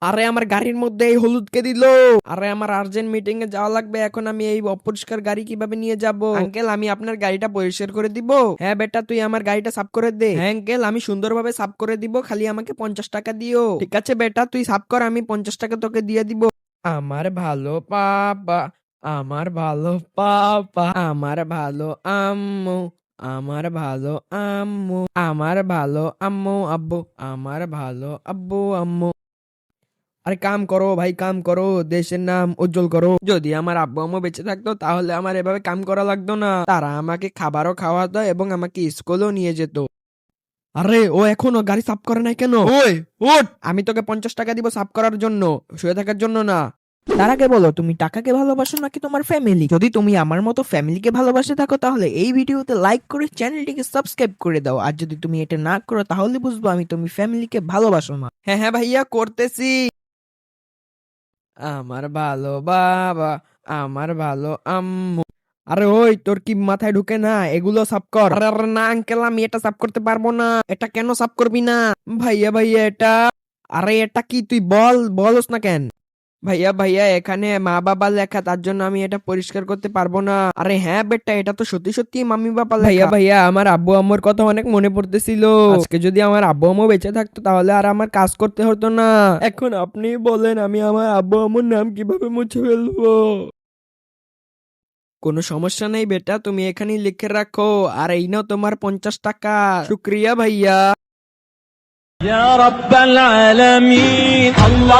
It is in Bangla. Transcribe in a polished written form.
আরে আমার গাড়ির মধ্যে এই হলুদ কে দিল? আরে আমার আর্জেন্ট মিটিং এ যাওয়া লাগবে, এখন আমি এই অপরিষ্কার গাড়ি কিভাবে নিয়ে যাব? আঙ্কেল, আমি আপনার গাড়িটা পরিষ্কার করে দিব। হ্যাঁ বেটা, তুই আমার গাড়িটা সাফ করে দে। হ্যাঁ আঙ্কেল, আমি সুন্দরভাবে সাফ করে দিব, খালি আমাকে 50 টাকা দিও। ঠিক আছে বেটা, তুই সাফ কর, আমি 50 টাকা তোকে দিয়ে দিব। আমার ভালো পাপা, আমার ভালো পাপা, আমার ভালো আম্মু, আমার ভালো আম্মু, আমার ভালো আম্মু আব্বু, আমার ভালো আব্বু আম্মু। আরে কাম করো ভাই, কাম করো, দেশের নাম উজ্জ্বল করো। যদি আমার আব্বু আম্মু বেঁচে থাকতো তাহলে আমার এভাবে কাম করা লাগতো না। তারা আমাকে খাবারও খাওয়াতো এবং আমাকে স্কুলেও নিয়ে যেত। আরে ও এখনো গাড়ি সাফ করে নাই কেন? ওই উঠ, আমি তোকে 50 টাকা দিব সাফ করার জন্য, শুয়ে থাকার জন্য না। তার আগে বলো, তুমি টাকাকে ভালোবাসো নাকি তোমার ফ্যামিলি? যদি তুমি আমার মতো ফ্যামিলিকে ভালোবাসে থাকো তাহলে এই ভিডিওতে লাইক করে চ্যানেলটিকে সাবস্ক্রাইব করে দাও। আর যদি তুমি এটা না করো তাহলে বুঝবো আমি তুমি ফ্যামিলিকে ভালোবাসো না। হ্যাঁ হ্যাঁ ভাইয়া, করতেছি। আমার ভালো বাবা, আমার ভালো আম্মু। আরে ওই, তোর কি মাথায় ঢুকে না? এগুলো সাফ কর। আরে আরে না আঙ্কেল, আমি এটা সাফ করতে পারবো না। এটা কেন সাফ করবি না? ভাইয়া ভাইয়া এটা, আরে এটা কি তুই বলস না কেন? ভাইয়া ভাইয়া, এখানে মা বাবা লেখা, তার জন্য আমি এটা পরিষ্কার করতে পারবো না। আরে হ্যাঁ বেটা, এটা তো সত্যি সত্যি মাম্মি বাবা লেখা। ভাইয়া ভাইয়া, আমার আব্বু আম্মুর কথা অনেক মনে পড়তেছিল। আজকে যদি আমার আব্বু আম্মু বেঁচে থাকতো তাহলে আর আমার কাজ করতে হতো না। এখন আপনি বলেন, আমি আমার আব্বু আম্মুর নাম কিভাবে মুছে ফেলবো? কোনো সমস্যা নেই বেটা, তুমি এখানেই লিখে রাখো। আর এই নাও তোমার 50 টাকা। শুক্রিয়া ভাইয়া। يا رب العالمين الله